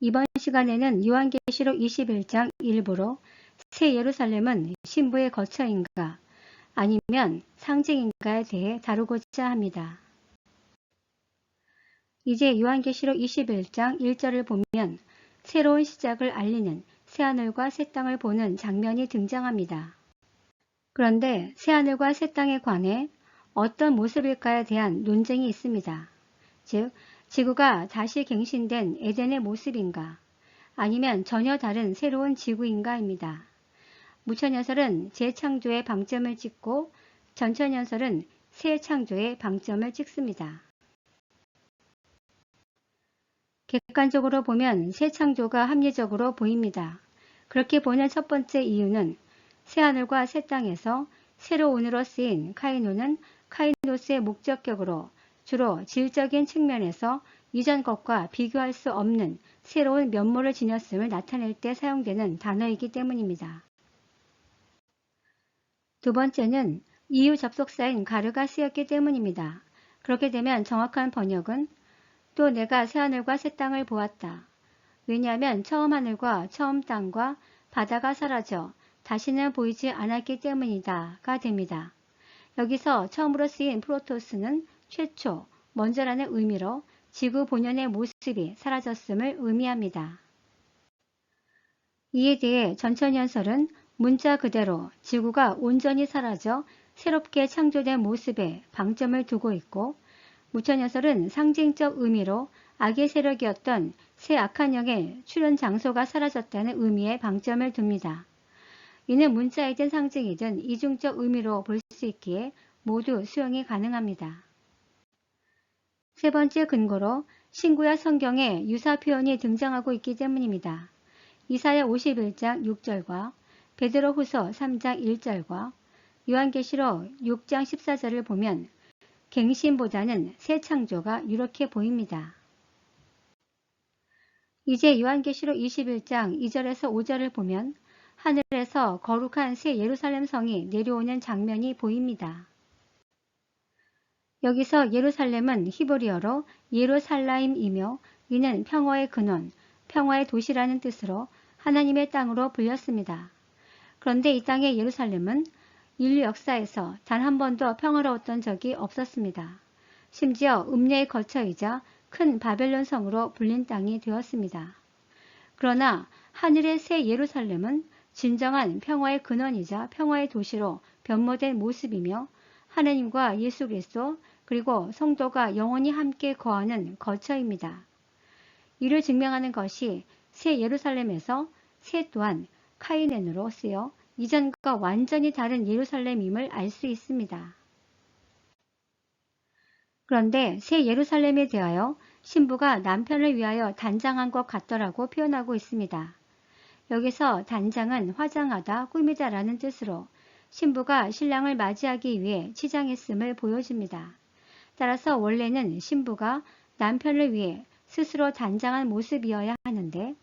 이번 시간에는 요한계시록 21장 일부로 새 예루살렘은 신부의 거처인가 아니면 상징인가에 대해 다루고자 합니다. 이제 요한계시록 21장 1절을 보면 새로운 시작을 알리는 새하늘과 새 땅을 보는 장면이 등장합니다. 그런데 새하늘과 새 땅에 관해 어떤 모습일까에 대한 논쟁이 있습니다. 즉, 지구가 다시 갱신된 에덴의 모습인가 아니면 전혀 다른 새로운 지구인가입니다. 무천연설은 재창조의 방점을 찍고 전천연설은 새 창조의 방점을 찍습니다. 객관적으로 보면 새 창조가 합리적으로 보입니다. 그렇게 보는 첫 번째 이유는 새하늘과 새 땅에서 새로 운으로 쓰인 카이노는 카이노스의 목적격으로 주로 질적인 측면에서 이전 것과 비교할 수 없는 새로운 면모를 지녔음을 나타낼 때 사용되는 단어이기 때문입니다. 두 번째는 이유 접속사인 가르가 쓰였기 때문입니다. 그렇게 되면 정확한 번역은 또 내가 새하늘과 새 땅을 보았다. 왜냐하면 처음 하늘과 처음 땅과 바다가 사라져 다시는 보이지 않았기 때문이다가 됩니다. 여기서 처음으로 쓰인 프로토스는 최초, 먼저라는 의미로 지구 본연의 모습이 사라졌음을 의미합니다. 이에 대해 전천연설은 문자 그대로 지구가 온전히 사라져 새롭게 창조된 모습에 방점을 두고 있고, 무천연설은 상징적 의미로 악의 세력이었던 새 악한 영의 출현 장소가 사라졌다는 의미에 방점을 둡니다. 이는 문자이든 상징이든 이중적 의미로 볼 수 있기에 모두 수용이 가능합니다. 세 번째 근거로 신구약 성경에 유사 표현이 등장하고 있기 때문입니다. 이사야 51장 6절과 베드로후서 3장 1절과 요한계시록 6장 14절을 보면 갱신보다는 새 창조가 이렇게 보입니다. 이제 요한계시록 21장 2절에서 5절을 보면 하늘에서 거룩한 새 예루살렘 성이 내려오는 장면이 보입니다. 여기서 예루살렘은 히브리어로 예루살라임이며 이는 평화의 근원, 평화의 도시라는 뜻으로 하나님의 땅으로 불렸습니다. 그런데 이 땅의 예루살렘은 인류 역사에서 단 한 번도 평화로웠던 적이 없었습니다. 심지어 음녀의 거처이자 큰 바벨론 성으로 불린 땅이 되었습니다. 그러나 하늘의 새 예루살렘은 진정한 평화의 근원이자 평화의 도시로 변모된 모습이며 하나님과 예수 그리스도 그리고 성도가 영원히 함께 거하는 거처입니다. 이를 증명하는 것이 새 예루살렘에서 새 또한 카이넨으로 쓰여 이전과 완전히 다른 예루살렘임을 알 수 있습니다. 그런데 새 예루살렘에 대하여 신부가 남편을 위하여 단장한 것 같더라고 표현하고 있습니다. 여기서 단장은 화장하다, 꾸미다 라는 뜻으로 신부가 신랑을 맞이하기 위해 치장했음을 보여줍니다. 따라서 원래는 신부가 남편을 위해 스스로 단장한 모습이어야 하는데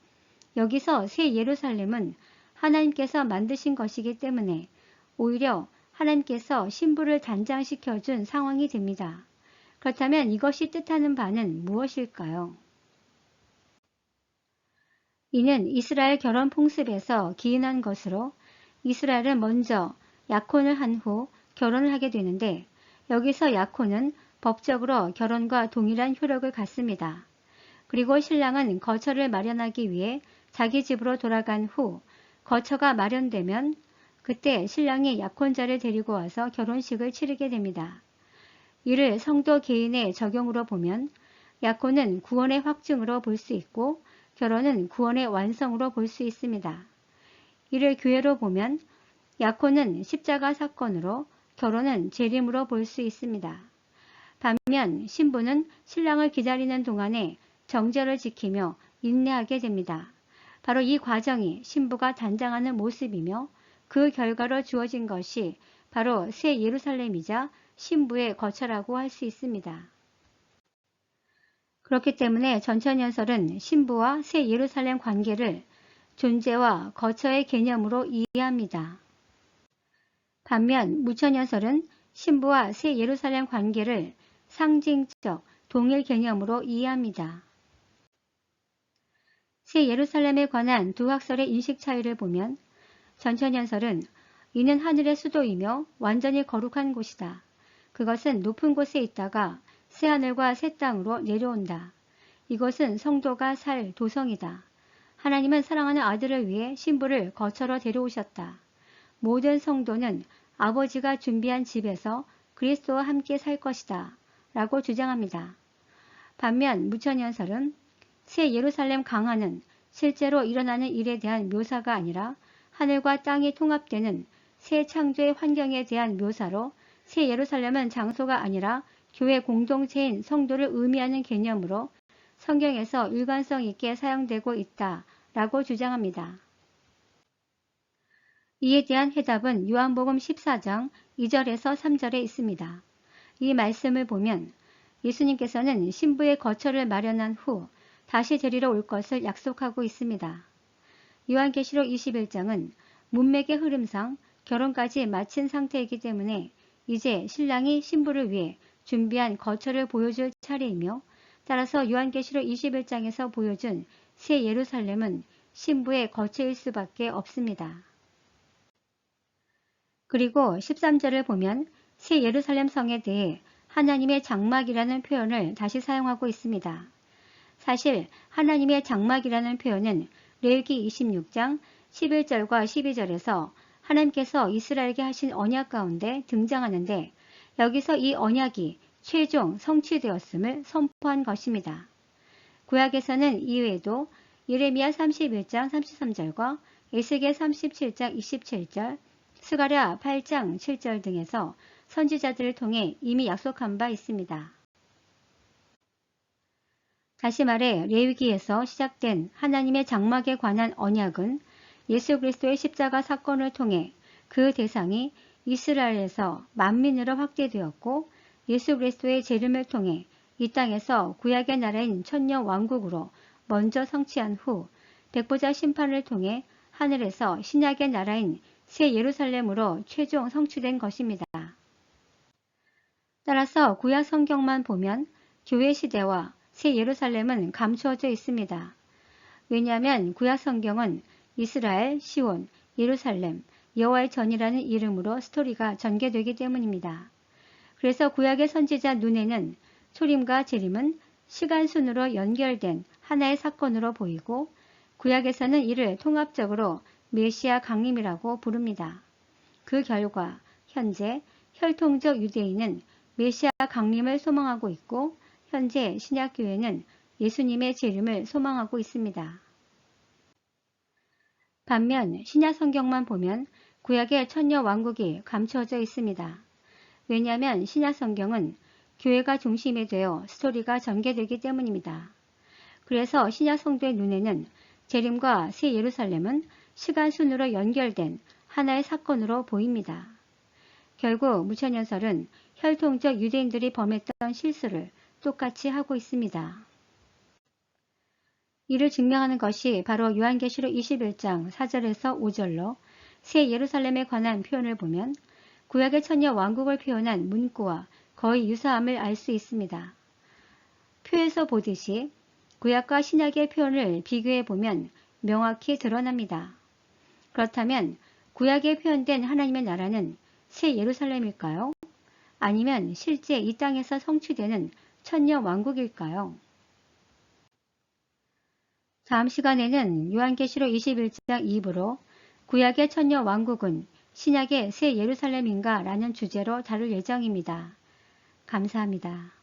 여기서 새 예루살렘은 하나님께서 만드신 것이기 때문에 오히려 하나님께서 신부를 단장시켜준 상황이 됩니다. 그렇다면 이것이 뜻하는 바는 무엇일까요? 이는 이스라엘 결혼 풍습에서 기인한 것으로 이스라엘은 먼저 약혼을 한 후 결혼을 하게 되는데 여기서 약혼은 법적으로 결혼과 동일한 효력을 갖습니다. 그리고 신랑은 거처를 마련하기 위해 자기 집으로 돌아간 후 거처가 마련되면 그때 신랑이 약혼자를 데리고 와서 결혼식을 치르게 됩니다. 이를 성도 개인의 적용으로 보면 약혼은 구원의 확증으로 볼 수 있고 결혼은 구원의 완성으로 볼 수 있습니다. 이를 교회로 보면 약혼은 십자가 사건으로 결혼은 재림으로 볼 수 있습니다. 반면 신부는 신랑을 기다리는 동안에 정절을 지키며 인내하게 됩니다. 바로 이 과정이 신부가 단장하는 모습이며 그 결과로 주어진 것이 바로 새 예루살렘이자 신부의 거처라고 할 수 있습니다. 그렇기 때문에 전천연설은 신부와 새 예루살렘 관계를 존재와 거처의 개념으로 이해합니다. 반면 무천연설은 신부와 새 예루살렘 관계를 상징적 동일 개념으로 이해합니다. 새 예루살렘에 관한 두 학설의 인식 차이를 보면 전천연설은 이는 하늘의 수도이며 완전히 거룩한 곳이다. 그것은 높은 곳에 있다가 새하늘과 새 땅으로 내려온다. 이것은 성도가 살 도성이다. 하나님은 사랑하는 아들을 위해 신부를 거처로 데려오셨다. 모든 성도는 아버지가 준비한 집에서 그리스도와 함께 살 것이다. 라고 주장합니다. 반면 무천연설은 새 예루살렘 강화는 실제로 일어나는 일에 대한 묘사가 아니라 하늘과 땅이 통합되는 새 창조의 환경에 대한 묘사로 새 예루살렘은 장소가 아니라 교회 공동체인 성도를 의미하는 개념으로 성경에서 일관성 있게 사용되고 있다라고 주장합니다. 이에 대한 해답은 요한복음 14장 2절에서 3절에 있습니다. 이 말씀을 보면 예수님께서는 신부의 거처를 마련한 후 다시 데리러 올 것을 약속하고 있습니다. 요한계시록 21장은 문맥의 흐름상 결혼까지 마친 상태이기 때문에 이제 신랑이 신부를 위해 준비한 거처를 보여줄 차례이며 따라서 요한계시록 21장에서 보여준 새 예루살렘은 신부의 거처일 수밖에 없습니다. 그리고 13절을 보면 새 예루살렘 성에 대해 하나님의 장막이라는 표현을 다시 사용하고 있습니다. 사실 하나님의 장막이라는 표현은 레위기 26장 11절과 12절에서 하나님께서 이스라엘에게 하신 언약 가운데 등장하는데 여기서 이 언약이 최종 성취되었음을 선포한 것입니다. 구약에서는 이외에도 예레미야 31장 33절과 에스겔 37장 27절, 스가랴 8장 7절 등에서 선지자들을 통해 이미 약속한 바 있습니다. 다시 말해 레위기에서 시작된 하나님의 장막에 관한 언약은 예수 그리스도의 십자가 사건을 통해 그 대상이 이스라엘에서 만민으로 확대되었고 예수 그리스도의 재림을 통해 이 땅에서 구약의 나라인 천년 왕국으로 먼저 성취한 후 백보자 심판을 통해 하늘에서 신약의 나라인 새 예루살렘으로 최종 성취된 것입니다. 따라서 구약 성경만 보면 교회 시대와 새 예루살렘은 감추어져 있습니다. 왜냐하면 구약 성경은 이스라엘, 시온, 예루살렘, 여호와의 전이라는 이름으로 스토리가 전개되기 때문입니다. 그래서 구약의 선지자 눈에는 초림과 재림은 시간순으로 연결된 하나의 사건으로 보이고 구약에서는 이를 통합적으로 메시아 강림이라고 부릅니다. 그 결과 현재 혈통적 유대인은 메시아 강림을 소망하고 있고 현재 신약교회는 예수님의 재림을 소망하고 있습니다. 반면 신약 성경만 보면 구약의 천년 왕국이 감추어져 있습니다. 왜냐하면 신약 성경은 교회가 중심이 되어 스토리가 전개되기 때문입니다. 그래서 신약 성도의 눈에는 재림과 새 예루살렘은 시간순으로 연결된 하나의 사건으로 보입니다. 결국 무천연설은 혈통적 유대인들이 범했던 실수를 똑같이 하고 있습니다. 이를 증명하는 것이 바로 요한계시록 21장 4절에서 5절로 새 예루살렘에 관한 표현을 보면 구약의 천년 왕국을 표현한 문구와 거의 유사함을 알 수 있습니다. 표에서 보듯이 구약과 신약의 표현을 비교해 보면 명확히 드러납니다. 그렇다면 구약에 표현된 하나님의 나라는 새 예루살렘일까요? 아니면 실제 이 땅에서 성취되는 천년 왕국일까요? 다음 시간에는 요한계시록 21장 2부로 구약의 천년 왕국은 신약의 새 예루살렘인가 라는 주제로 다룰 예정입니다. 감사합니다.